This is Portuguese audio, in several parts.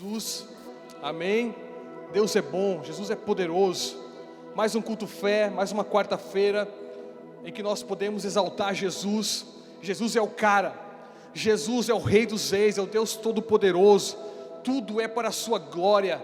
Jesus, amém. Deus é bom, Jesus é poderoso. Mais um culto fé, mais uma quarta-feira em que nós podemos exaltar Jesus. Jesus é o cara, Jesus é o Rei dos Reis, é o Deus Todo-Poderoso. Tudo é para a sua glória.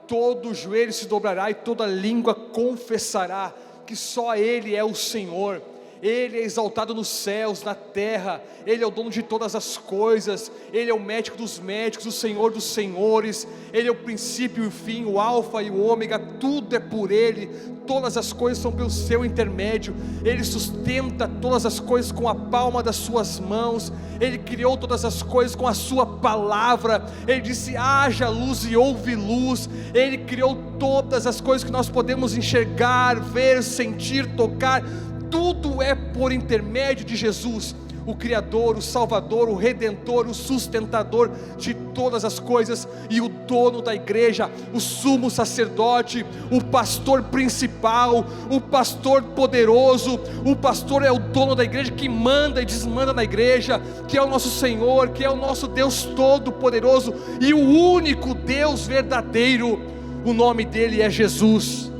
Todo joelho se dobrará e toda língua confessará que só Ele é o Senhor. Ele é exaltado nos céus, na terra. Ele é o dono de todas as coisas. Ele é o médico dos médicos, o Senhor dos senhores. Ele é o princípio e o fim, o alfa e o ômega. Tudo é por Ele. Todas as coisas são pelo seu intermédio. Ele sustenta todas as coisas com a palma das suas mãos. Ele criou todas as coisas com a sua palavra. Ele disse: haja luz e houve luz. Ele criou todas as coisas que nós podemos enxergar, ver, sentir, tocar. Tudo é por intermédio de Jesus, o Criador, o Salvador, o Redentor, o sustentador de todas as coisas, e o dono da igreja, o sumo sacerdote, o pastor principal, o pastor poderoso. O pastor é o dono da igreja, que manda e desmanda na igreja, que é o nosso Senhor, que é o nosso Deus Todo-Poderoso e o único Deus verdadeiro. O nome dele é Jesus,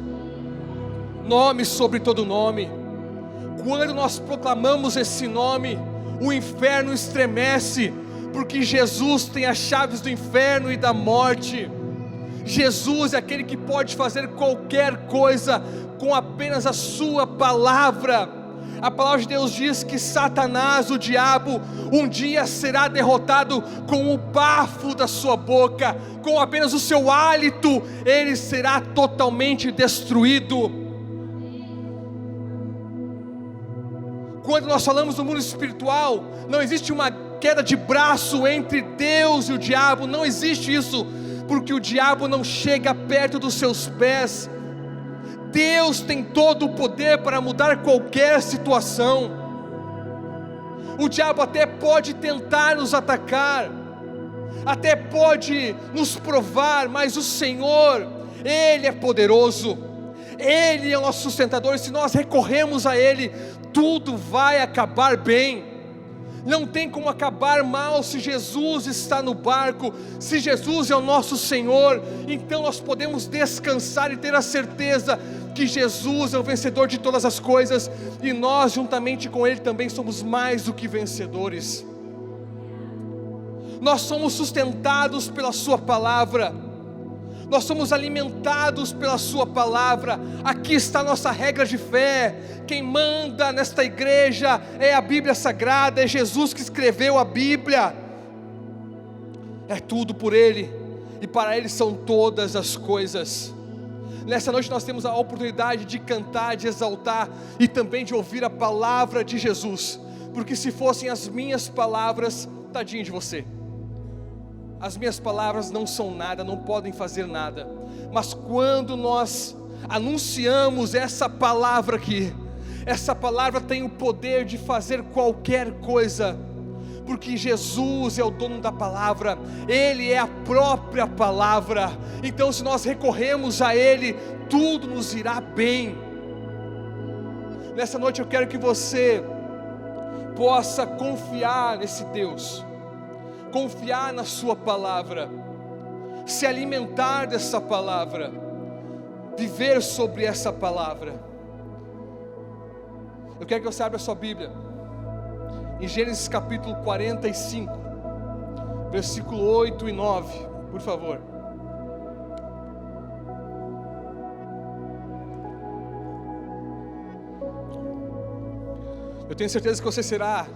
nome sobre todo nome. Quando nós proclamamos esse nome, o inferno estremece, porque Jesus tem as chaves do inferno e da morte. Jesus é aquele que pode fazer qualquer coisa com apenas a sua palavra. A palavra de Deus diz que Satanás, o diabo, um dia será derrotado com o bafo da sua boca, com apenas o seu hálito, ele será totalmente destruído. Quando nós falamos do mundo espiritual, não existe uma queda de braço entre Deus e o diabo. Não existe isso, porque o diabo não chega perto dos seus pés. Deus tem todo o poder para mudar qualquer situação. O diabo até pode tentar nos atacar, até pode nos provar, mas o Senhor, Ele é poderoso, Ele é o nosso sustentador, e se nós recorremos a Ele, tudo vai acabar bem. Não tem como acabar mal se Jesus está no barco, se Jesus é o nosso Senhor. Então nós podemos descansar e ter a certeza que Jesus é o vencedor de todas as coisas, e nós juntamente com Ele também somos mais do que vencedores. Nós somos sustentados pela sua palavra, nós somos alimentados pela sua palavra. Aqui está a nossa regra de fé. Quem manda nesta igreja é a Bíblia Sagrada, é Jesus que escreveu a Bíblia. É tudo por Ele, e para Ele são todas as coisas. Nessa noite nós temos a oportunidade de cantar, de exaltar, e também de ouvir a palavra de Jesus. Porque se fossem as minhas palavras, tadinho de você, as minhas palavras não são nada, não podem fazer nada. Mas quando nós anunciamos essa palavra aqui, essa palavra tem o poder de fazer qualquer coisa, porque Jesus é o dono da palavra, Ele é a própria palavra. Então se nós recorremos a Ele, tudo nos irá bem. Nessa noite eu quero que você possa confiar nesse Deus, confiar na sua palavra, se alimentar dessa palavra, viver sobre essa palavra. Eu quero que você abra a sua Bíblia em Gênesis capítulo 45, versículo 8 e 9, por favor. Eu tenho certeza que você será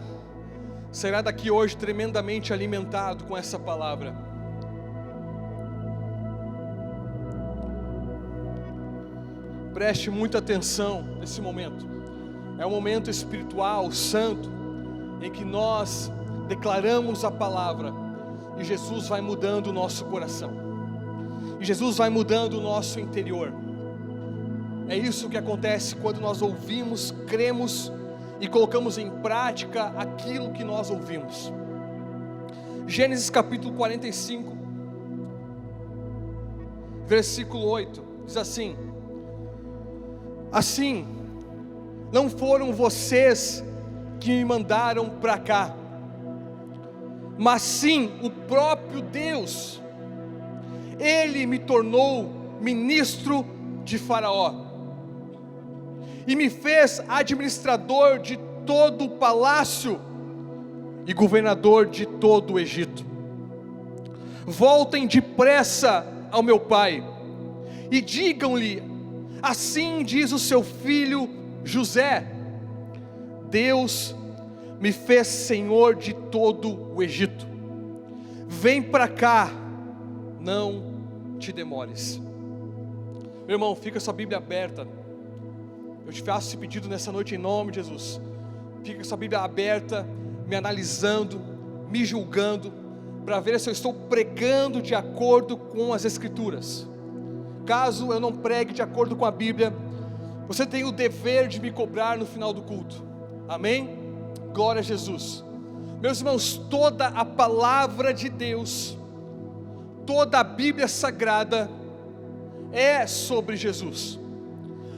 daqui hoje tremendamente alimentado com essa palavra. Preste muita atenção nesse momento. É um momento espiritual, santo, em que nós declaramos a palavra, e Jesus vai mudando o nosso coração, e Jesus vai mudando o nosso interior. É isso que acontece quando nós ouvimos, cremos e colocamos em prática aquilo que nós ouvimos. Gênesis capítulo 45, versículo 8, diz assim: assim, não foram vocês que me mandaram para cá, mas sim o próprio Deus. Ele me tornou ministro de Faraó e me fez administrador de todo o palácio e governador de todo o Egito. Voltem depressa ao meu pai e digam-lhe: assim diz o seu filho José, Deus me fez senhor de todo o Egito. Vem para cá, não te demores. Meu irmão, fica sua Bíblia aberta. Eu te faço esse pedido nessa noite em nome de Jesus. Fica sua Bíblia aberta, me analisando, me julgando, para ver se eu estou pregando de acordo com as Escrituras. Caso eu não pregue de acordo com a Bíblia, você tem o dever de me cobrar no final do culto. Amém? Glória a Jesus. Meus irmãos, toda a palavra de Deus, toda a Bíblia Sagrada é sobre Jesus.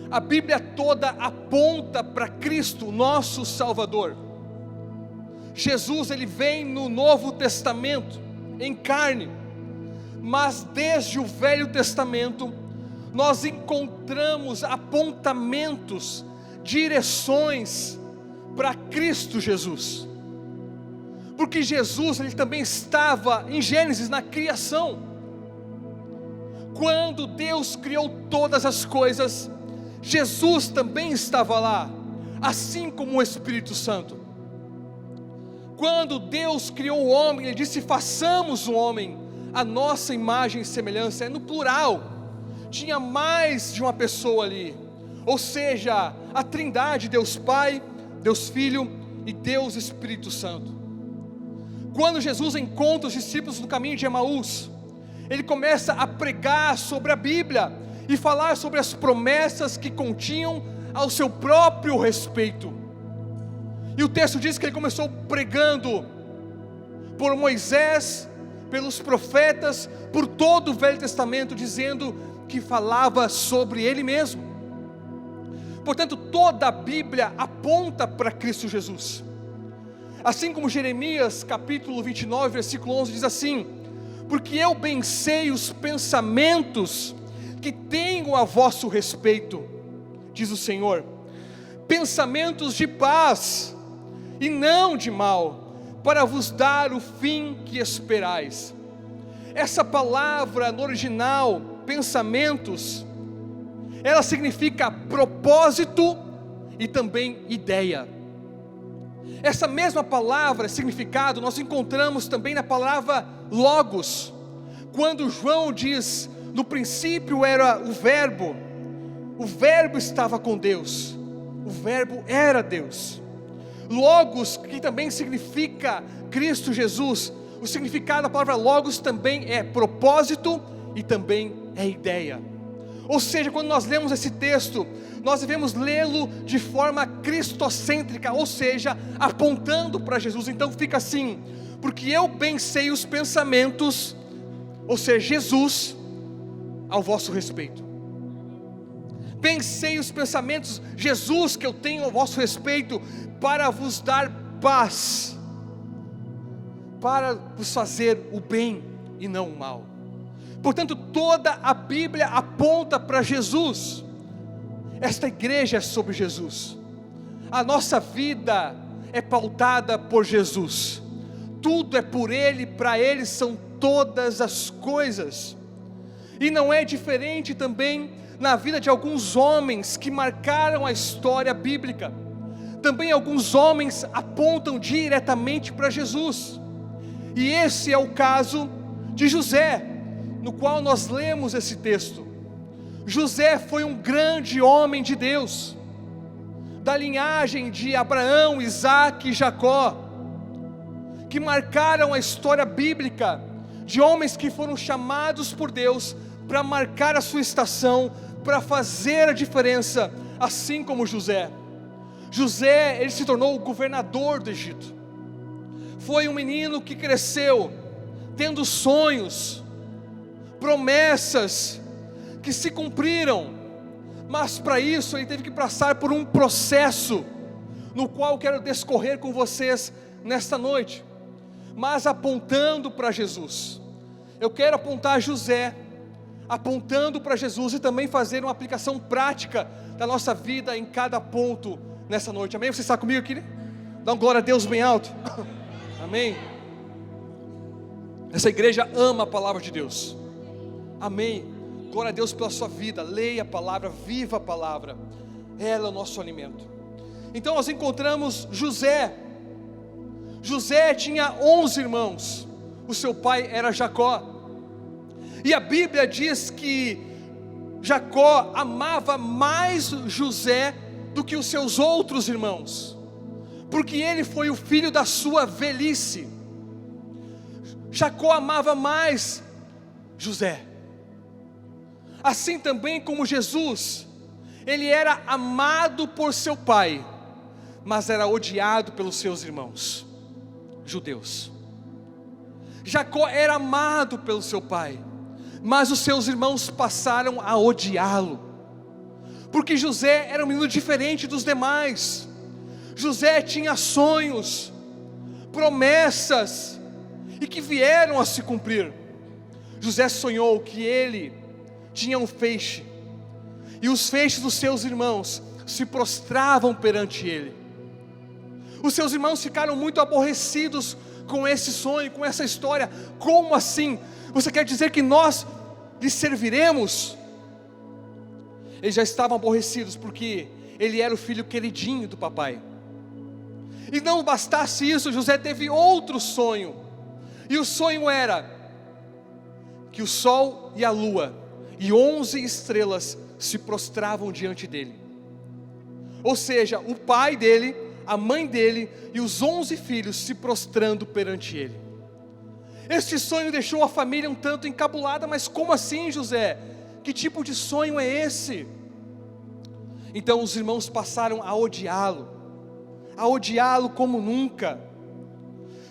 A Bíblia toda aponta para Cristo, nosso Salvador. Jesus, ele vem no Novo Testamento em carne, mas desde o Velho Testamento nós encontramos apontamentos, direções para Cristo Jesus. Porque Jesus, ele também estava em Gênesis, na criação. Quando Deus criou todas as coisas, Jesus também estava lá, assim como o Espírito Santo. Quando Deus criou o homem, ele disse: façamos o homem a nossa imagem e semelhança. É no plural, tinha mais de uma pessoa ali, ou seja, a Trindade, Deus Pai, Deus Filho e Deus Espírito Santo. Quando Jesus encontra os discípulos no caminho de Emaús, ele começa a pregar sobre a Bíblia e falar sobre as promessas que continham ao seu próprio respeito. E o texto diz que ele começou pregando por Moisés, pelos profetas, por todo o Velho Testamento, dizendo que falava sobre ele mesmo. Portanto, toda a Bíblia aponta para Cristo Jesus. Assim como Jeremias capítulo 29, versículo 11 diz assim: porque eu bem sei os pensamentos que tenho a vosso respeito, diz o Senhor, pensamentos de paz e não de mal, para vos dar o fim que esperais. Essa palavra no original, pensamentos, ela significa propósito e também ideia. Essa mesma palavra, significado, nós encontramos também na palavra logos. Quando João diz: no princípio era o verbo estava com Deus, o verbo era Deus. Logos, que também significa Cristo Jesus, o significado da palavra logos também é propósito e também é ideia. Ou seja, quando nós lemos esse texto, nós devemos lê-lo de forma cristocêntrica, ou seja, apontando para Jesus. Então fica assim: porque eu bem sei os pensamentos, ou seja, Jesus, ao vosso respeito. Pensei os pensamentos, Jesus, que eu tenho ao vosso respeito, para vos dar paz, para vos fazer o bem e não o mal. Portanto, toda a Bíblia aponta para Jesus. Esta igreja é sobre Jesus. A nossa vida é pautada por Jesus. Tudo é por Ele, para Ele são todas as coisas. E não é diferente também na vida de alguns homens que marcaram a história bíblica. Também alguns homens apontam diretamente para Jesus. E esse é o caso de José, no qual nós lemos esse texto. José foi um grande homem de Deus, da linhagem de Abraão, Isaque e Jacó, que marcaram a história bíblica, de homens que foram chamados por Deus para marcar a sua estação, para fazer a diferença, assim como José. José, ele se tornou o governador do Egito. Foi um menino que cresceu tendo sonhos, promessas que se cumpriram, mas para isso ele teve que passar por um processo, no qual eu quero discorrer com vocês nesta noite, mas apontando para Jesus. Eu quero apontar José apontando para Jesus e também fazer uma aplicação prática da nossa vida em cada ponto nessa noite. Amém? Você está comigo aqui? Dá um glória a Deus bem alto. Amém? Essa igreja ama a palavra de Deus. Amém? Glória a Deus pela sua vida. Leia a palavra, viva a palavra. Ela é o nosso alimento. Então nós encontramos José. José tinha 11 irmãos. O seu pai era Jacó. E a Bíblia diz que Jacó amava mais José do que os seus outros irmãos, porque ele foi o filho da sua velhice. Jacó amava mais José. Assim também como Jesus, ele era amado por seu pai, mas era odiado pelos seus irmãos judeus. Jacó era amado pelo seu pai, mas os seus irmãos passaram a odiá-lo, porque José era um menino diferente dos demais. José tinha sonhos, promessas, e que vieram a se cumprir. José sonhou que ele tinha um feixe, e os feixes dos seus irmãos se prostravam perante ele. Os seus irmãos ficaram muito aborrecidos com esse sonho, com essa história. Como assim? Você quer dizer que nós lhe serviremos? Eles já estavam aborrecidos porque ele era o filho queridinho do papai. E não bastasse isso, José teve outro sonho. E o sonho era que o sol e a lua e 11 estrelas se prostravam diante dele. Ou seja, o pai dele, a mãe dele e os 11 filhos se prostrando perante ele. Este sonho deixou a família um tanto encabulada. Mas como assim, José? Que tipo de sonho é esse? Então os irmãos passaram a odiá-lo como nunca.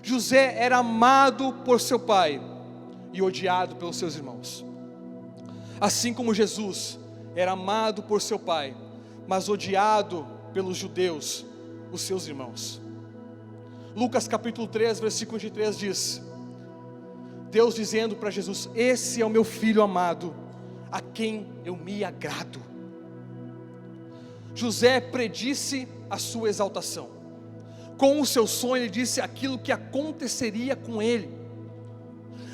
José era amado por seu pai e odiado pelos seus irmãos. Assim como Jesus era amado por seu pai, mas odiado pelos judeus, os seus irmãos. Lucas capítulo 3, versículo 23 diz: Deus dizendo para Jesus: esse é o meu filho amado, a quem eu me agrado. José predisse a sua exaltação. Com o seu sonho ele disse aquilo que aconteceria com ele.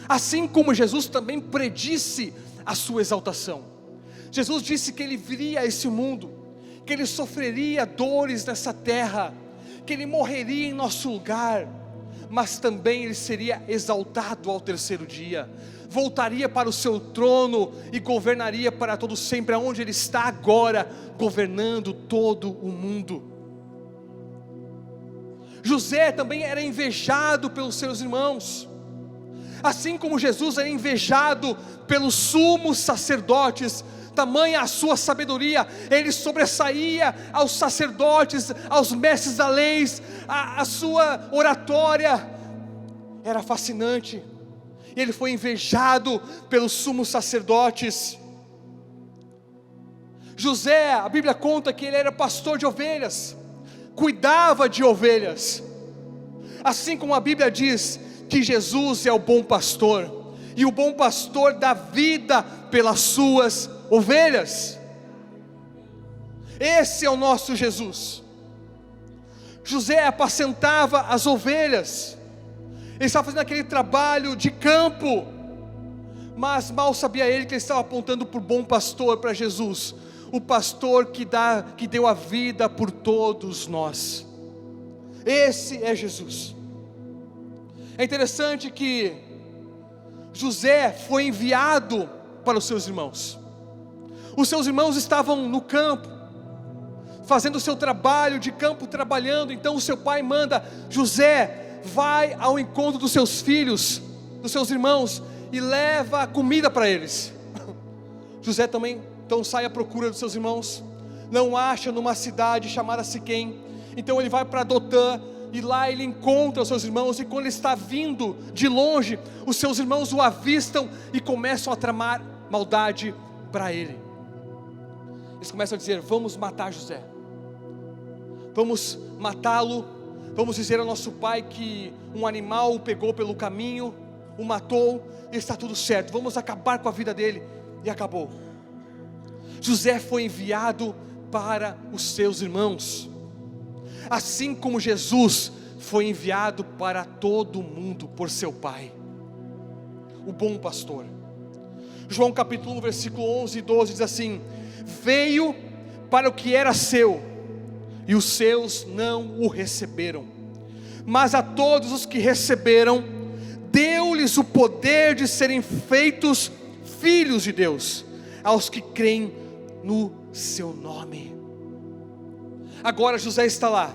Assim como Jesus também predisse a sua exaltação. Jesus disse que ele viria a esse mundo, que ele sofreria dores nessa terra, que ele morreria em nosso lugar, mas também ele seria exaltado ao terceiro dia, voltaria para o seu trono e governaria para todo sempre, aonde ele está agora, governando todo o mundo. José também era invejado pelos seus irmãos, assim como Jesus era invejado pelos sumos sacerdotes. Tamanha a sua sabedoria, ele sobressaía aos sacerdotes, aos mestres da lei, a sua oratória era fascinante. Ele foi invejado pelos sumos sacerdotes. José, a Bíblia conta que ele era pastor de ovelhas, cuidava de ovelhas, assim como a Bíblia diz que Jesus é o bom pastor, e o bom pastor dá vida pelas suas ovelhas. Esse é o nosso Jesus. José apacentava as ovelhas, ele estava fazendo aquele trabalho de campo, mas mal sabia ele que ele estava apontando para o bom pastor, para Jesus, o pastor que deu a vida por todos nós. Esse é Jesus. É interessante que José foi enviado para os seus irmãos. Os seus irmãos estavam no campo, fazendo o seu trabalho de campo, trabalhando. Então o seu pai manda: José, vai ao encontro dos seus filhos, dos seus irmãos, e leva comida para eles. José também então sai à procura dos seus irmãos, não acha numa cidade chamada Siquém. Então ele vai para Dotã, e lá ele encontra os seus irmãos. E quando ele está vindo de longe, os seus irmãos o avistam e começam a tramar maldade para ele. Eles começam a dizer: vamos matar José, vamos matá-lo, vamos dizer ao nosso pai que um animal o pegou pelo caminho, o matou, e está tudo certo, vamos acabar com a vida dele. e acabou. José foi enviado para os seus irmãos, assim como Jesus foi enviado para todo mundo por seu Pai, o bom pastor. João capítulo 1, versículo 11 e 12 diz assim: veio para o que era seu, e os seus não o receberam, mas a todos os que receberam, deu-lhes o poder de serem feitos filhos de Deus, aos que creem no seu nome. Agora José está lá,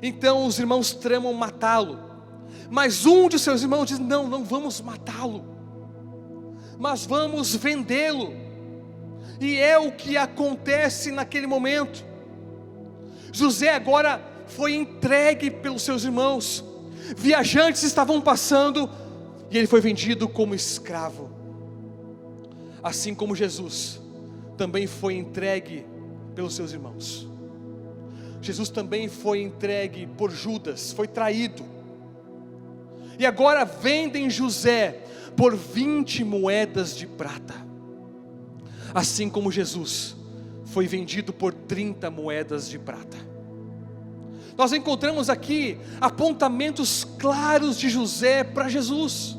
então os irmãos tramam matá-lo, mas um de seus irmãos diz: não vamos matá-lo, mas vamos vendê-lo. E é o que acontece naquele momento. José agora foi entregue pelos seus irmãos, viajantes estavam passando, e ele foi vendido como escravo. Assim como Jesus também foi entregue pelos seus irmãos. Jesus também foi entregue por Judas, foi traído. E agora vendem José por 20 moedas de prata. Assim como Jesus foi vendido por 30 moedas de prata. Nós encontramos aqui apontamentos claros de José para Jesus.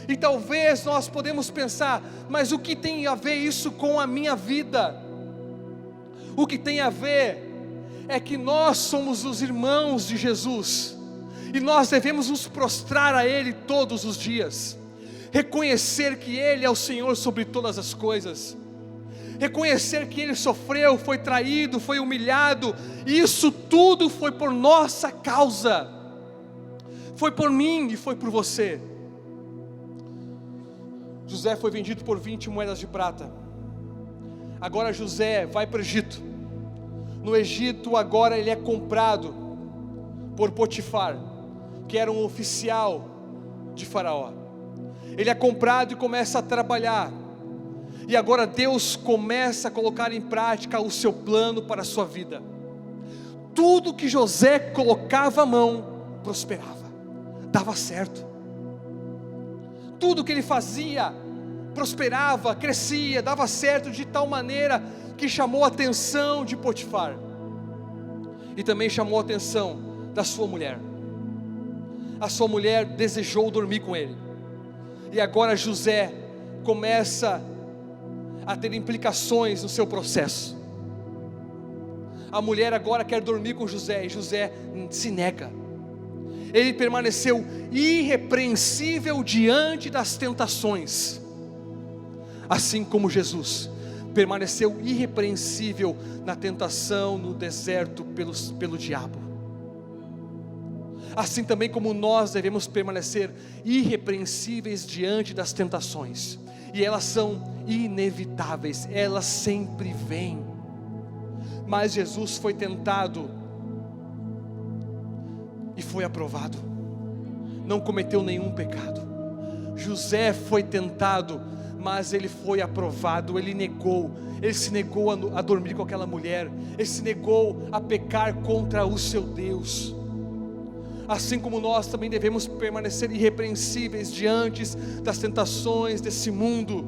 E talvez nós podemos pensar: mas o que tem a ver isso com a minha vida? O que tem a ver é que nós somos os irmãos de Jesus, e nós devemos nos prostrar a Ele todos os dias, reconhecer que Ele é o Senhor sobre todas as coisas, reconhecer que Ele sofreu, foi traído, foi humilhado, e isso tudo foi por nossa causa, foi por mim e foi por você. José foi vendido por 20 moedas de prata. Agora José vai para o Egito. No Egito agora ele é comprado por Potifar, que era um oficial de Faraó. Ele é comprado e começa a trabalhar. E agora Deus começa a colocar em prática o seu plano para a sua vida. Tudo que José colocava a mão prosperava, dava certo. Tudo que ele fazia prosperava, crescia, dava certo de tal maneira que chamou a atenção de Potifar, e também chamou a atenção da sua mulher. A sua mulher desejou dormir com ele, e agora José começa a ter implicações no seu processo. A mulher agora quer dormir com José, e José se nega. Ele permaneceu irrepreensível diante das tentações, assim como Jesus permaneceu irrepreensível na tentação no deserto pelo diabo. Assim também como nós devemos permanecer irrepreensíveis diante das tentações, e elas são inevitáveis, elas sempre vêm. Mas Jesus foi tentado e foi aprovado, não cometeu nenhum pecado. José foi tentado, mas ele foi aprovado. Ele se negou a dormir com aquela mulher, ele se negou a pecar contra o seu Deus. Assim como nós também devemos permanecer irrepreensíveis diante das tentações desse mundo.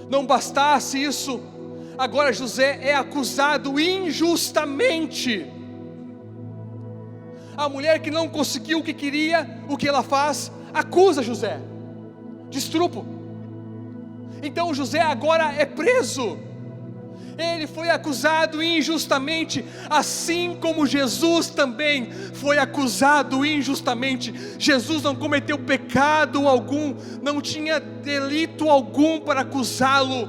Não bastasse isso, agora José é acusado injustamente. A mulher que não conseguiu o que queria, o que ela faz? Acusa José de estupro. Então José agora é preso. Ele foi acusado injustamente, assim como Jesus também foi acusado injustamente. Jesus não cometeu pecado algum, não tinha delito algum para acusá-lo.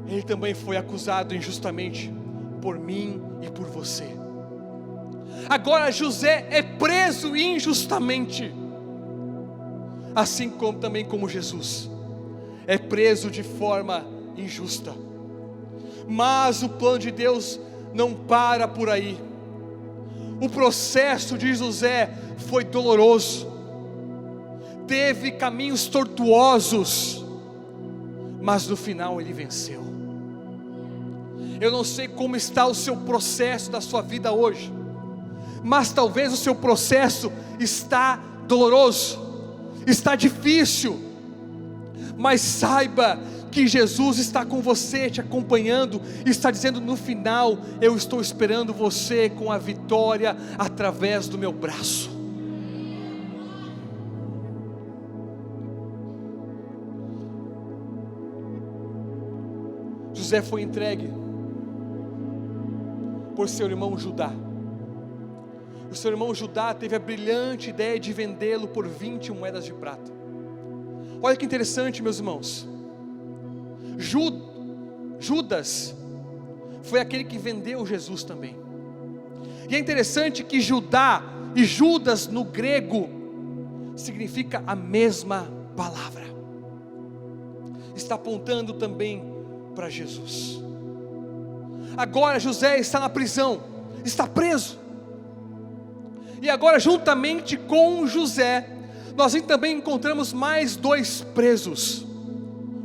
Ele também foi acusado injustamente por mim e por você. Agora José é preso injustamente, assim como também como Jesus é preso de forma injusta. Mas o plano de Deus não para por aí. O processo de José foi doloroso, teve caminhos tortuosos, mas no final ele venceu. Eu não sei como está o seu processo da sua vida hoje, mas talvez o seu processo está doloroso, está difícil, mas saiba que Jesus está com você, te acompanhando, e está dizendo no final: eu estou esperando você com a vitória através do meu braço. José foi entregue por seu irmão Judá. O seu irmão Judá teve a brilhante ideia de vendê-lo por 20 moedas de prata. Olha que interessante, meus irmãos. Judas foi aquele que vendeu Jesus também. E é interessante que Judá e Judas no grego significa a mesma palavra. Está apontando também para Jesus. Agora José está na prisão, está preso. E agora, juntamente com José, nós também encontramos mais 2 presos.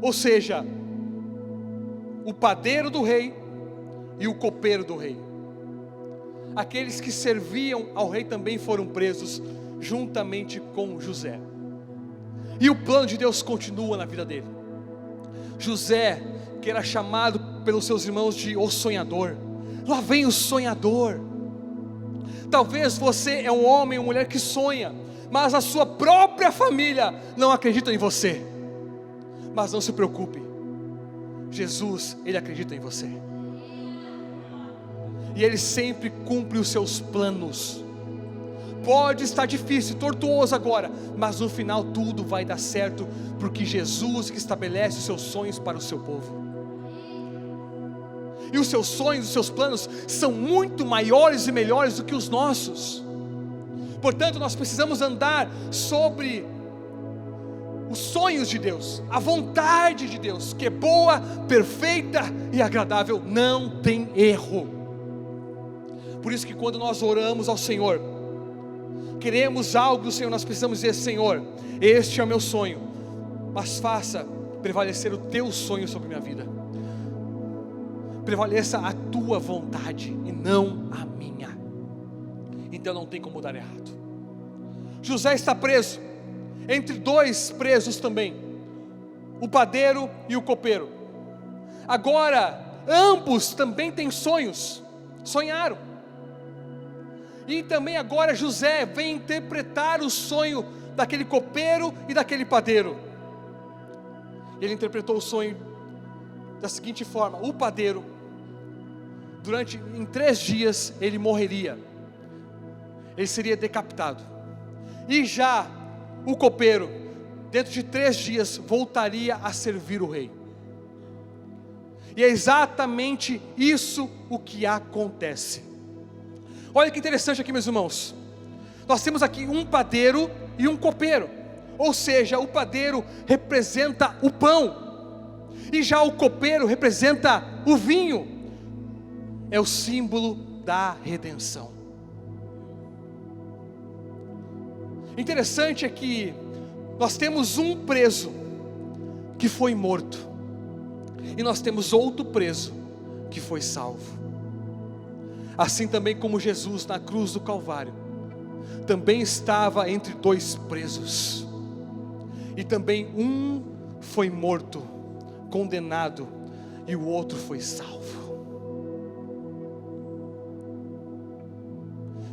Ou seja, o padeiro do rei e o copeiro do rei. Aqueles que serviam ao rei também foram presos, juntamente com José. E o plano de Deus continua na vida dele. José, que era chamado pelos seus irmãos de o sonhador. Lá vem o sonhador. Talvez você é um homem ou mulher que sonha, mas a sua própria família não acredita em você. Mas não se preocupe, Jesus, Ele acredita em você. E Ele sempre cumpre os seus planos. Pode estar difícil, tortuoso agora, mas no final tudo vai dar certo, porque Jesus que estabelece os seus sonhos para o seu povo. E os seus sonhos, os seus planos são muito maiores e melhores do que os nossos. Portanto, nós precisamos andar sobre os sonhos de Deus, a vontade de Deus, que é boa, perfeita e agradável, não tem erro. Por isso que quando nós oramos ao Senhor, queremos algo do Senhor, nós precisamos dizer: Senhor, este é o meu sonho, mas faça prevalecer o teu sonho sobre a minha vida. Prevaleça a tua vontade e não a minha. Então não tem como dar errado. José está preso, entre 2 presos também, o padeiro e o copeiro. Agora, ambos também têm sonhos, sonharam. E também agora José vem interpretar o sonho daquele copeiro e daquele padeiro. Ele interpretou o sonho da seguinte forma: o padeiro, em 3 dias ele morreria, ele seria decapitado. E já o copeiro, dentro de 3 dias, voltaria a servir o rei. E é exatamente isso o que acontece. Olha que interessante aqui, meus irmãos. Nós temos aqui um padeiro e um copeiro. Ou seja, o padeiro representa o pão, e já o copeiro representa o vinho. É o símbolo da redenção. Interessante é que nós temos um preso que foi morto, e nós temos outro preso que foi salvo. Assim também como Jesus na cruz do Calvário também estava entre 2 presos, e também um foi morto, condenado, e o outro foi salvo.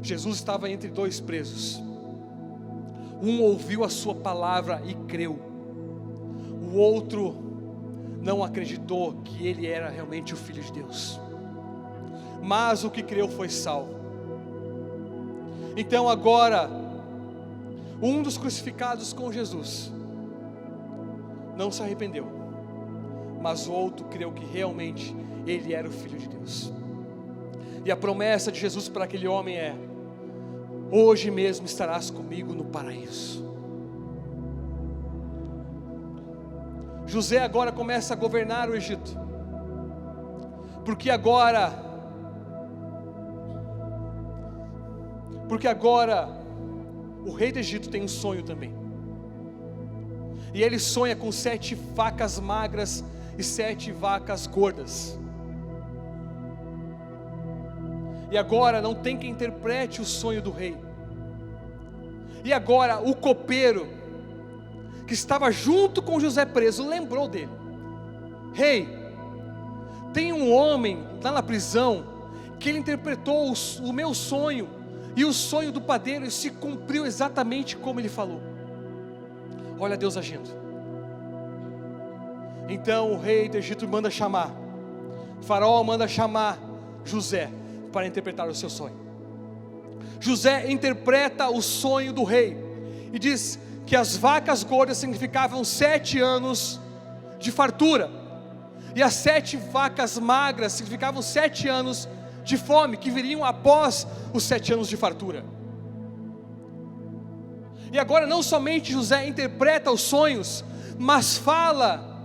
Jesus estava entre 2 presos. Um ouviu a sua palavra e creu. O outro não acreditou que ele era realmente o Filho de Deus. Mas o que creu foi salvo. Então agora, um dos crucificados com Jesus não se arrependeu, mas o outro creu que realmente ele era o Filho de Deus. E a promessa de Jesus para aquele homem é: hoje mesmo estarás comigo no paraíso. José agora começa a governar o Egito, porque agora o rei do Egito tem um sonho também. E ele sonha com 7 vacas magras e 7 vacas gordas. E agora não tem quem interprete o sonho do rei. E agora o copeiro que estava junto com José preso, lembrou dele. Rei, tem um homem lá na prisão, que ele interpretou o meu sonho, e o sonho do padeiro se cumpriu exatamente como ele falou. Olha Deus agindo. Então o rei do Egito manda chamar, Faraó manda chamar José, para interpretar o seu sonho. José interpreta o sonho do rei, e diz que as vacas gordas significavam 7 anos de fartura, e as 7 vacas magras significavam 7 anos de fome, que viriam após os 7 anos de fartura. E agora não somente José interpreta os sonhos, mas fala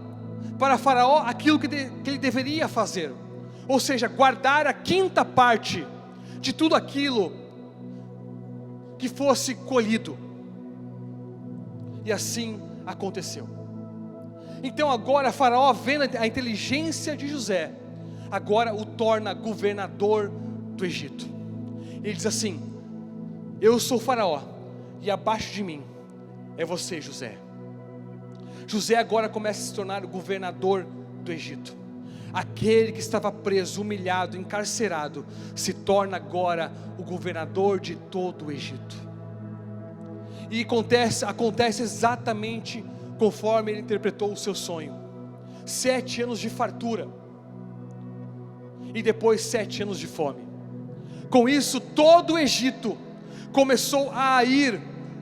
para Faraó aquilo que ele deveria fazer, ou seja, guardar a 5ª parte de tudo aquilo que fosse colhido. E assim aconteceu. Então agora Faraó, vendo a inteligência de José, agora o torna governador do Egito. Ele diz assim: eu sou Faraó, e abaixo de mim é você, José. José agora começa a se tornar o governador do Egito. Aquele que estava preso, humilhado, encarcerado, se torna agora o governador de todo o Egito. E acontece exatamente conforme ele interpretou o seu sonho. 7 anos de fartura, e depois 7 anos de fome. Com isso todo o Egito começou a ir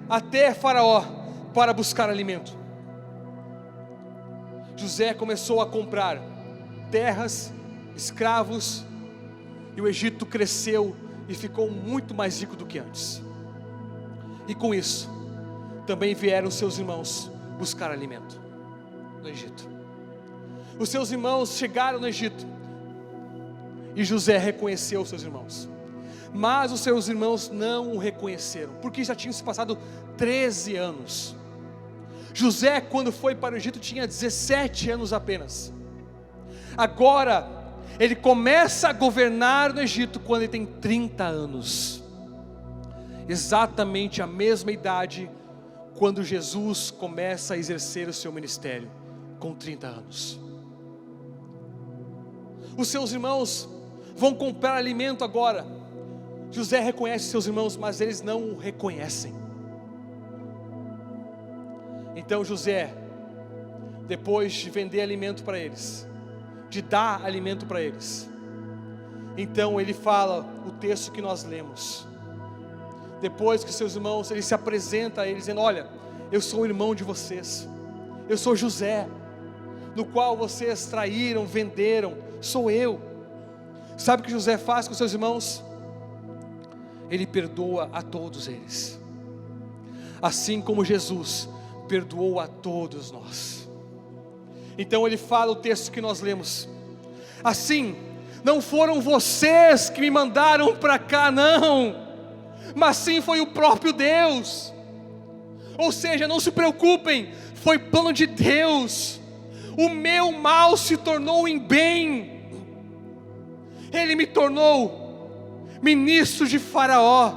até Faraó para buscar alimento. José começou a comprar terras, escravos, e o Egito cresceu e ficou muito mais rico do que antes. E com isso também vieram seus irmãos buscar alimento no Egito. Os seus irmãos chegaram no Egito, e José reconheceu os seus irmãos, mas os seus irmãos não o reconheceram, porque já tinham se passado 13 anos. José, quando foi para o Egito, tinha 17 anos apenas. Agora ele começa a governar no Egito quando ele tem 30 anos, exatamente a mesma idade quando Jesus começa a exercer o seu ministério, com 30 anos. Os seus irmãos vão comprar alimento agora. José reconhece seus irmãos, mas eles não o reconhecem. Então José, depois de vender alimento para eles, de dar alimento para eles, então ele fala o texto que nós lemos. Depois que seus irmãos, ele se apresenta a eles dizendo: olha, eu sou o irmão de vocês, eu sou José, no qual vocês traíram, venderam, sou eu. Sabe o que José faz com seus irmãos? Ele perdoa a todos eles, assim como Jesus perdoou a todos nós. Então ele fala o texto que nós lemos: assim, não foram vocês que me mandaram para cá, não, mas sim foi o próprio Deus. Ou seja, não se preocupem, foi plano de Deus. O meu mal se tornou em bem. Ele me tornou ministro de Faraó,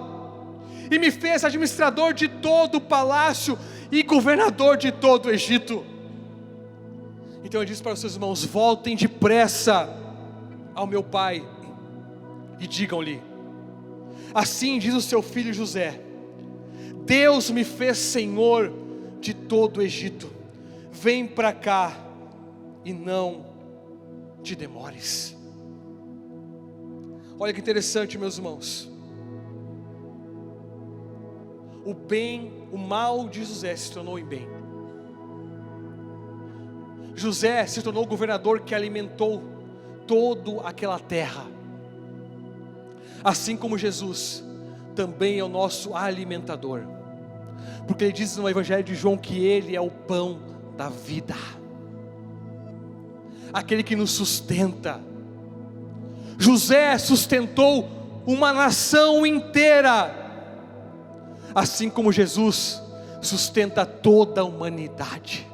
e me fez administrador de todo o palácio e governador de todo o Egito. Então ele diz para os seus irmãos: voltem depressa ao meu pai e digam-lhe: assim diz o seu filho José, Deus me fez senhor de todo o Egito. Vem para cá e não te demores. Olha que interessante, meus irmãos. O mal de José se tornou em bem. José se tornou o governador que alimentou toda aquela terra. Assim como Jesus também é o nosso alimentador, porque ele diz no Evangelho de João que ele é o pão da vida, aquele que nos sustenta. José sustentou uma nação inteira, assim como Jesus sustenta toda a humanidade.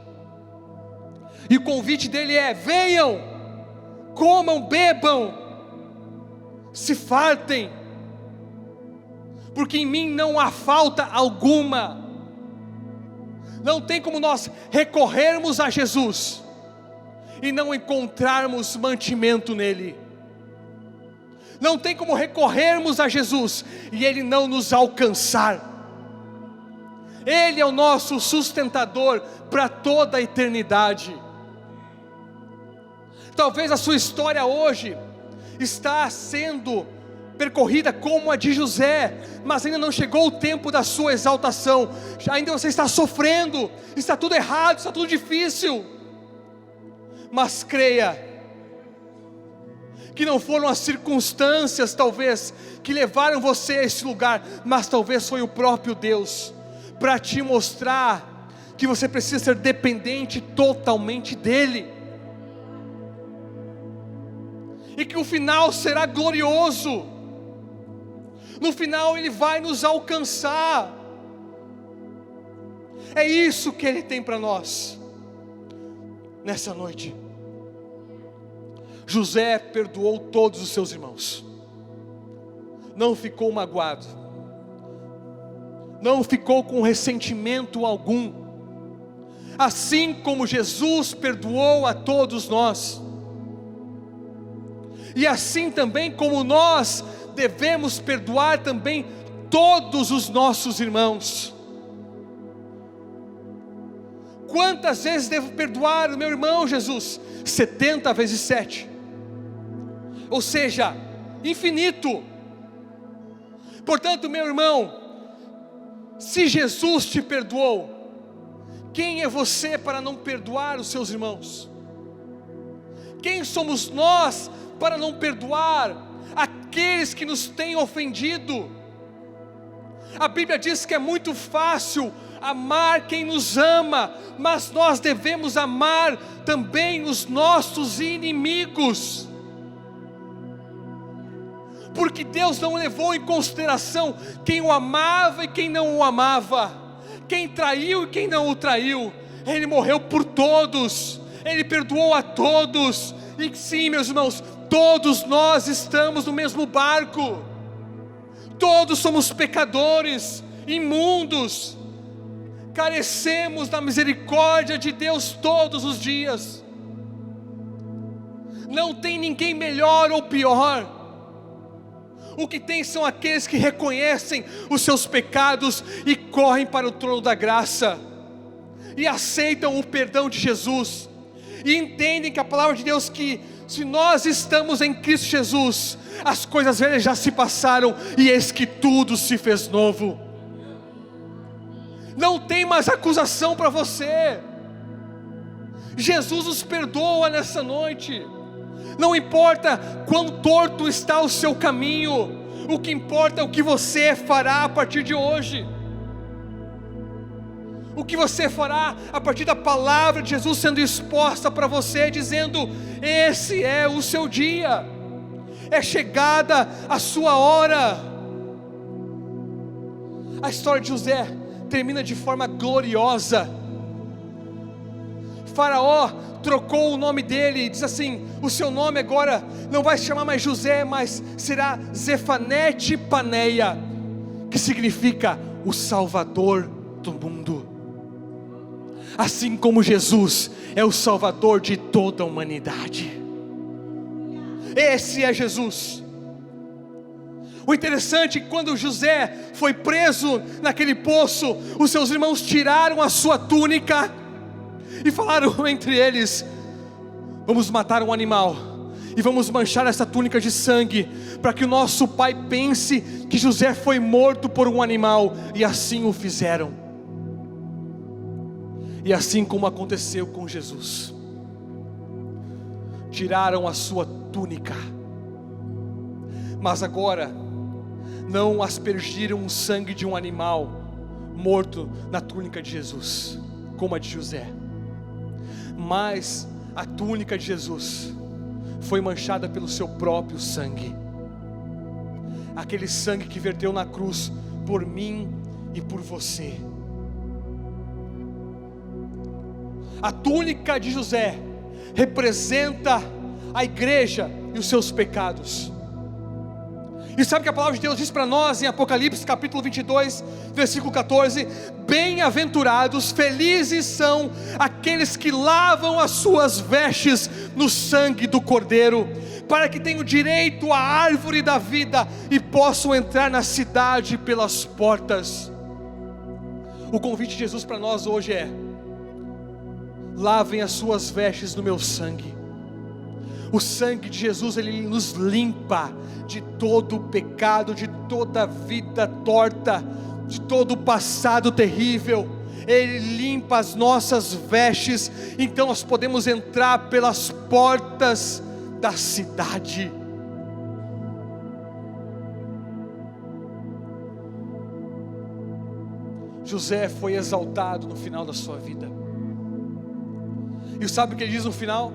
E o convite dele é: venham, comam, bebam, se fartem, porque em mim não há falta alguma. Não tem como nós recorrermos a Jesus e não encontrarmos mantimento nele. Não tem como recorrermos a Jesus e Ele não nos alcançar. Ele é o nosso sustentador para toda a eternidade. Talvez a sua história hoje está sendo percorrida como a de José, mas ainda não chegou o tempo da sua exaltação. Ainda você está sofrendo, está tudo errado, está tudo difícil. Mas creia que não foram as circunstâncias talvez que levaram você a esse lugar, mas talvez foi o próprio Deus, para te mostrar que você precisa ser dependente totalmente dEle, e que o final será glorioso. No final Ele vai nos alcançar. É isso que Ele tem para nós nessa noite. José perdoou todos os seus irmãos, não ficou magoado, não ficou com ressentimento algum, assim como Jesus perdoou a todos nós, e assim também como nós devemos perdoar também todos os nossos irmãos. Quantas vezes devo perdoar o meu irmão, Jesus? 70 vezes 7, ou seja, infinito. Portanto, meu irmão, se Jesus te perdoou, quem é você para não perdoar os seus irmãos? Quem somos nós para não perdoar aqueles que nos têm ofendido? A Bíblia diz que é muito fácil amar quem nos ama, mas nós devemos amar também os nossos inimigos, porque Deus não levou em consideração quem o amava e quem não o amava, quem traiu e quem não o traiu. Ele morreu por todos, Ele perdoou a todos. E sim, meus irmãos, todos nós estamos no mesmo barco, todos somos pecadores, imundos, carecemos da misericórdia de Deus todos os dias. Não tem ninguém melhor ou pior. O que tem são aqueles que reconhecem os seus pecados e correm para o trono da graça, e aceitam o perdão de Jesus, e entendem que a palavra de Deus, que se nós estamos em Cristo Jesus, as coisas velhas já se passaram, e eis que tudo se fez novo. Não tem mais acusação para você. Jesus nos perdoa nessa noite. Não importa quão torto está o seu caminho, o que importa é o que você fará a partir de hoje. O que você fará a partir da palavra de Jesus sendo exposta para você, dizendo: esse é o seu dia, é chegada a sua hora. A história de José termina de forma gloriosa. Faraó trocou o nome dele e diz assim: o seu nome agora não vai se chamar mais José, mas será Zefanete Paneia, que significa o Salvador do mundo. Assim como Jesus é o Salvador de toda a humanidade. Esse é Jesus. O interessante é que quando José foi preso naquele poço, os seus irmãos tiraram a sua túnica e falaram entre eles: vamos matar um animal e vamos manchar essa túnica de sangue, para que o nosso pai pense que José foi morto por um animal. E assim o fizeram. E assim como aconteceu com Jesus, tiraram a sua túnica, mas agora não aspergiram o sangue de um animal morto na túnica de Jesus, como a de José, mas a túnica de Jesus foi manchada pelo seu próprio sangue, aquele sangue que verteu na cruz por mim e por você. A túnica de José representa a igreja e os seus pecados, E sabe que a palavra de Deus diz para nós em Apocalipse capítulo 22, versículo 14: bem-aventurados, felizes são aqueles que lavam as suas vestes no sangue do Cordeiro, para que tenham direito à árvore da vida e possam entrar na cidade pelas portas. O convite de Jesus para nós hoje é: lavem as suas vestes no meu sangue. O sangue de Jesus, ele nos limpa de todo o pecado, de toda vida torta, de todo o passado terrível. Ele limpa as nossas vestes, então nós podemos entrar pelas portas da cidade. José foi exaltado no final da sua vida. E sabe o que ele diz no final?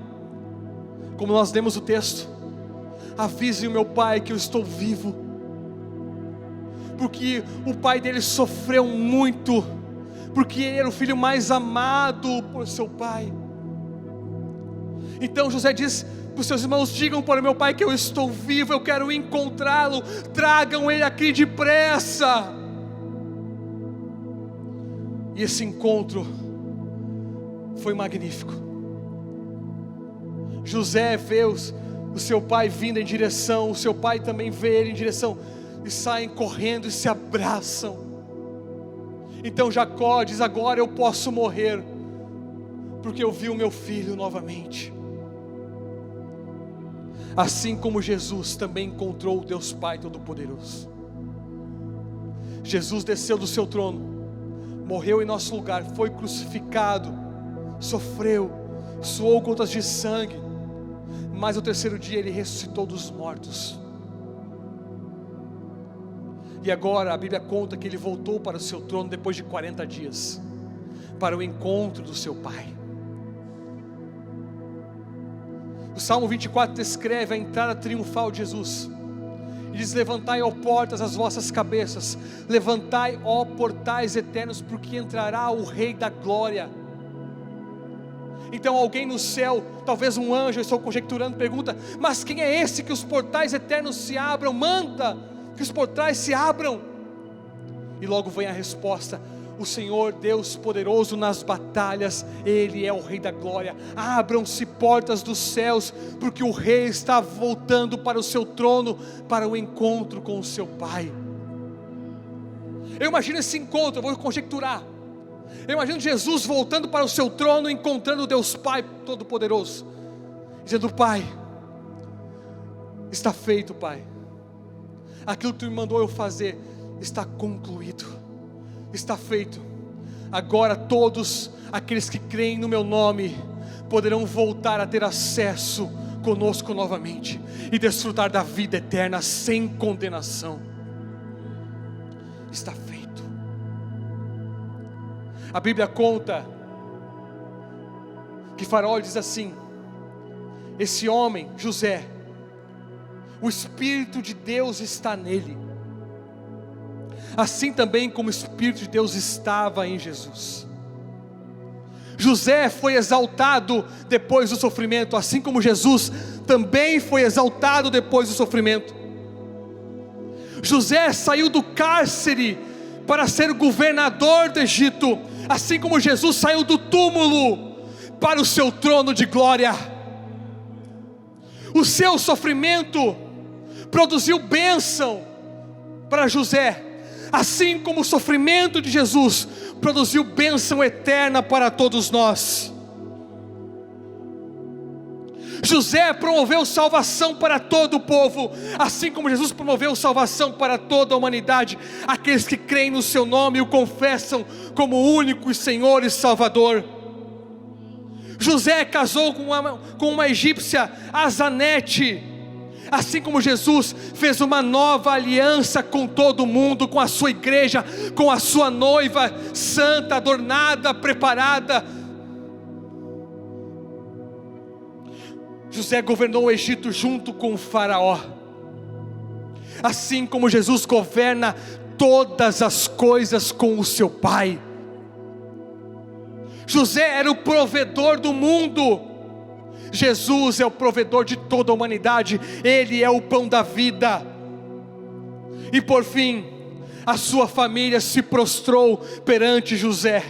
Como nós lemos o texto: avise o meu pai que eu estou vivo. Porque o pai dele sofreu muito, porque ele era o filho mais amado por seu pai. Então José diz para os seus irmãos: digam para o meu pai que eu estou vivo, eu quero encontrá-lo, tragam ele aqui depressa. E esse encontro foi magnífico. José vê o seu pai vindo em direção, o seu pai também vê ele em direção, e saem correndo e se abraçam. Então Jacó diz: agora eu posso morrer, porque eu vi o meu filho novamente. Assim como Jesus também encontrou o Deus Pai Todo-Poderoso. Jesus desceu do seu trono, morreu em nosso lugar, foi crucificado, sofreu, suou gotas de sangue, mas ao terceiro dia ele ressuscitou dos mortos. E agora a Bíblia conta que ele voltou para o seu trono depois de 40 dias, para o encontro do seu Pai. O Salmo 24 descreve a entrada triunfal de Jesus. E diz: levantai, ó portas, as vossas cabeças, levantai, ó portais eternos, porque entrará o Rei da Glória. Então alguém no céu, talvez um anjo, eu estou conjecturando, pergunta: mas quem é esse que os portais eternos se abram? Manda que os portais se abram. E logo vem a resposta: o Senhor Deus poderoso nas batalhas, Ele é o Rei da Glória. Abram-se portas dos céus, porque o Rei está voltando para o seu trono, para o encontro com o seu Pai. Eu imagino esse encontro, eu vou conjecturar. Eu imagino Jesus voltando para o seu trono, encontrando o Deus Pai Todo-Poderoso, dizendo: Pai, está feito, Pai. Aquilo que Tu me mandou eu fazer está concluído, está feito. Agora todos aqueles que creem no meu nome poderão voltar a ter acesso conosco novamente e desfrutar da vida eterna sem condenação. Está feito. A Bíblia conta que Faraó diz assim: esse homem, José, o Espírito de Deus está nele, assim também como o Espírito de Deus estava em Jesus. José foi exaltado depois do sofrimento, assim como Jesus também foi exaltado depois do sofrimento. José saiu do cárcere para ser o governador do Egito, assim como Jesus saiu do túmulo para o seu trono de glória. O seu sofrimento produziu bênção para José, assim como o sofrimento de Jesus produziu bênção eterna para todos nós. José promoveu salvação para todo o povo, assim como Jesus promoveu salvação para toda a humanidade, aqueles que creem no seu nome e o confessam como único Senhor e Salvador. José casou com uma egípcia, Azanete, assim como Jesus fez uma nova aliança com todo mundo, com a sua igreja, com a sua noiva santa, adornada, preparada. José governou o Egito junto com o Faraó, assim como Jesus governa todas as coisas com o seu Pai. José era o provedor do mundo, Jesus é o provedor de toda a humanidade, Ele é o pão da vida. E por fim, a sua família se prostrou perante José,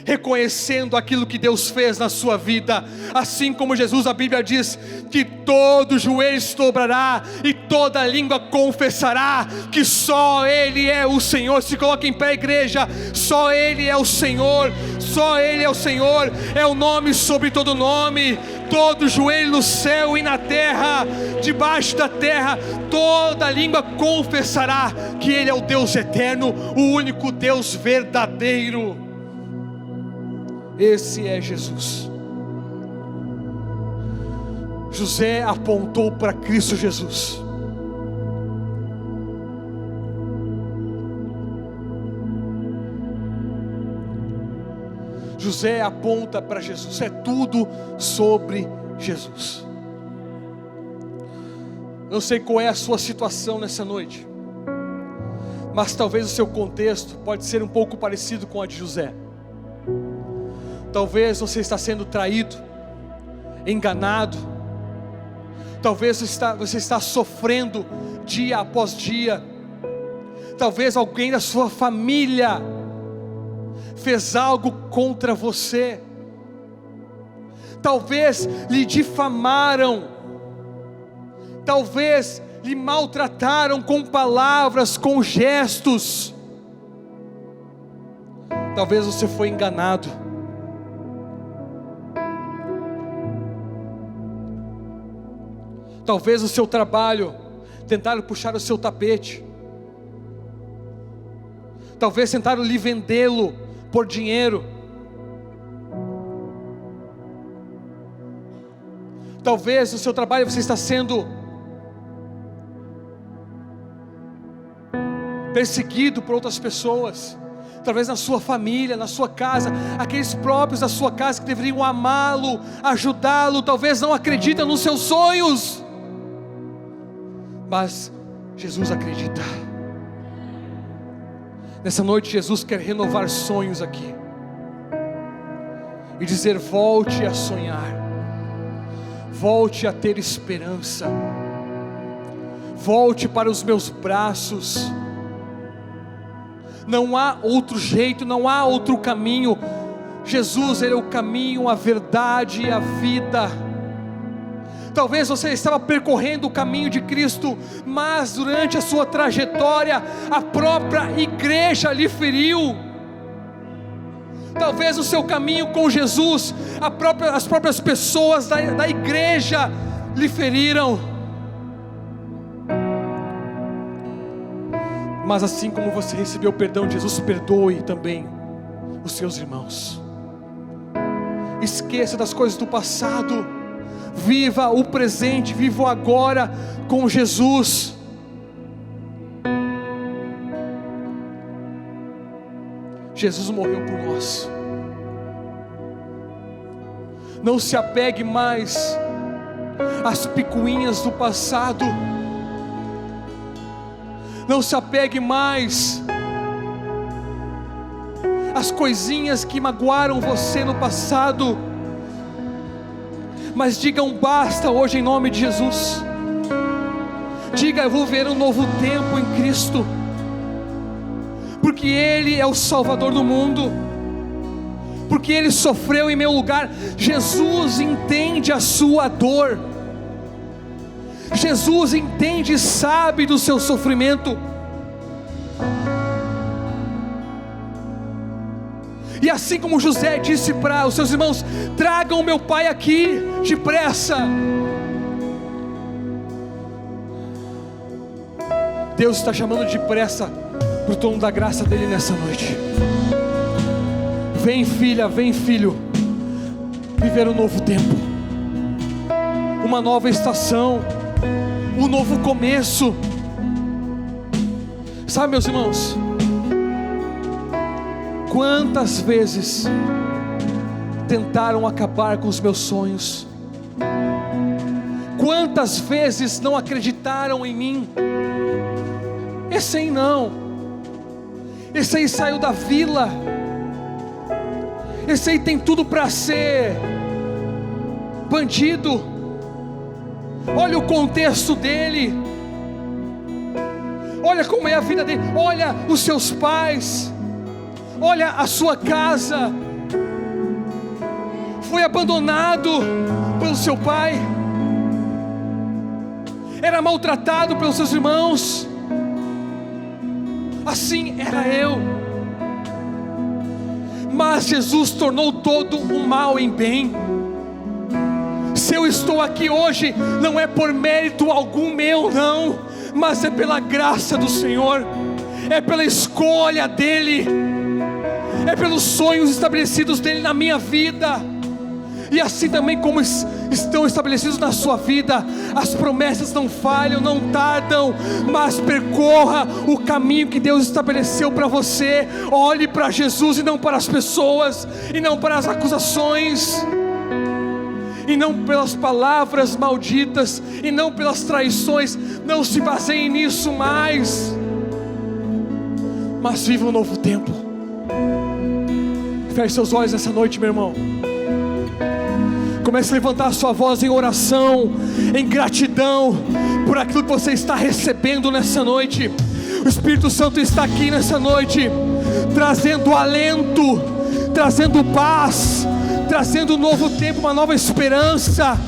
reconhecendo aquilo que Deus fez na sua vida. Assim como Jesus, a Bíblia diz que todo joelho se dobrará e toda língua confessará que só Ele é o Senhor. Se coloque em pé, igreja. Só Ele é o Senhor, só Ele é o Senhor, é o nome sobre todo nome. Todo joelho no céu e na terra, debaixo da terra, toda língua confessará que Ele é o Deus eterno, o único Deus verdadeiro. Esse é Jesus. José apontou para Cristo Jesus. José aponta para Jesus, é tudo sobre Jesus. Não sei qual é a sua situação nessa noite, mas talvez o seu contexto pode ser um pouco parecido com a de José. Talvez você está sendo traído, enganado. Talvez você está sofrendo dia após dia. Talvez alguém da sua família fez algo contra você. Talvez lhe difamaram. Talvez lhe maltrataram com palavras, com gestos. Talvez você foi enganado. Talvez o seu trabalho tentaram puxar o seu tapete. Talvez tentaram lhe vendê-lo por dinheiro. Talvez no seu trabalho você está sendo perseguido por outras pessoas. Talvez na sua família, na sua casa, aqueles próprios da sua casa que deveriam amá-lo, ajudá-lo, talvez não acreditam nos seus sonhos. Mas Jesus acredita. Nessa noite Jesus quer renovar sonhos aqui e dizer: volte a sonhar, volte a ter esperança, volte para os meus braços. Não há outro jeito, não há outro caminho. Jesus, Ele é o caminho, a verdade e a vida. Talvez você estava percorrendo o caminho de Cristo, mas durante a sua trajetória, a própria igreja lhe feriu. Talvez o seu caminho com Jesus, as próprias pessoas da igreja lhe feriram. Mas assim como você recebeu o perdão de Jesus, perdoe também os seus irmãos. Esqueça das coisas do passado. Viva o presente, viva o agora com Jesus. Jesus morreu por nós. Não se apegue mais às picuinhas do passado. Não se apegue mais às coisinhas que magoaram você no passado. Mas diga um basta hoje em nome de Jesus. Diga: eu vou ver um novo tempo em Cristo, porque Ele é o Salvador do mundo, porque Ele sofreu em meu lugar. Jesus entende a sua dor. Jesus entende e sabe do seu sofrimento. E assim como José disse para os seus irmãos: tragam meu pai aqui, depressa. Deus está chamando depressa para o trono da graça dEle nessa noite. Vem filha, vem filho, viver um novo tempo, uma nova estação, um novo começo. Sabe, meus irmãos, quantas vezes tentaram acabar com os meus sonhos, quantas vezes não acreditaram em mim. Esse aí não, esse aí saiu da vila, esse aí tem tudo para ser bandido. Olha o contexto dele, olha como é a vida dele, olha os seus pais, olha a sua casa, foi abandonado pelo seu pai, era maltratado pelos seus irmãos, assim era eu, mas Jesus tornou todo o mal em bem. Se eu estou aqui hoje, não é por mérito algum meu, não, mas é pela graça do Senhor, é pela escolha dEle, é pelos sonhos estabelecidos dEle na minha vida, e assim também como estão estabelecidos na sua vida. As promessas não falham, não tardam, mas percorra o caminho que Deus estabeleceu para você. Olhe para Jesus e não para as pessoas, e não para as acusações, e não pelas palavras malditas, e não pelas traições. Não se baseie nisso mais, mas viva um novo tempo. Feche seus olhos nessa noite, meu irmão. Comece a levantar a sua voz em oração, em gratidão por aquilo que você está recebendo nessa noite. O Espírito Santo está aqui nessa noite, trazendo alento, trazendo paz, trazendo um novo tempo, uma nova esperança.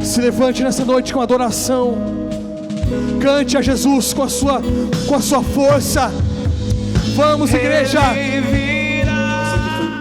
Se levante nessa noite com adoração, cante a Jesus com a sua força. Vamos, igreja.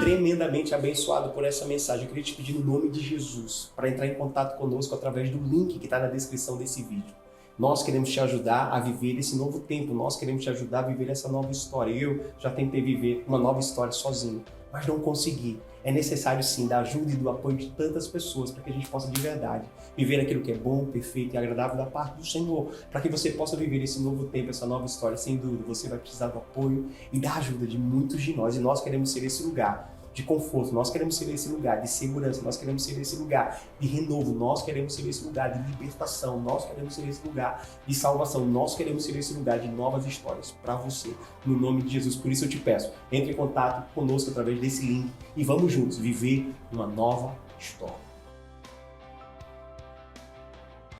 Tremendamente abençoado por essa mensagem. Eu queria te pedir no nome de Jesus para entrar em contato conosco através do link que está na descrição desse vídeo. Nós queremos te ajudar a viver esse novo tempo, nós queremos te ajudar a viver essa nova história. Eu já tentei viver uma nova história sozinho, mas não consegui. É necessário sim da ajuda e do apoio de tantas pessoas para que a gente possa de verdade viver aquilo que é bom, perfeito e agradável da parte do Senhor, para que você possa viver esse novo tempo, essa nova história. Sem dúvida, você vai precisar do apoio e da ajuda de muitos de nós, e nós queremos ser esse lugar de conforto, nós queremos ser esse lugar de segurança, nós queremos ser esse lugar de renovo, nós queremos ser esse lugar de libertação, nós queremos ser esse lugar de salvação, nós queremos ser esse lugar de novas histórias para você, no nome de Jesus. Por isso eu te peço, entre em contato conosco através desse link e vamos juntos viver uma nova história.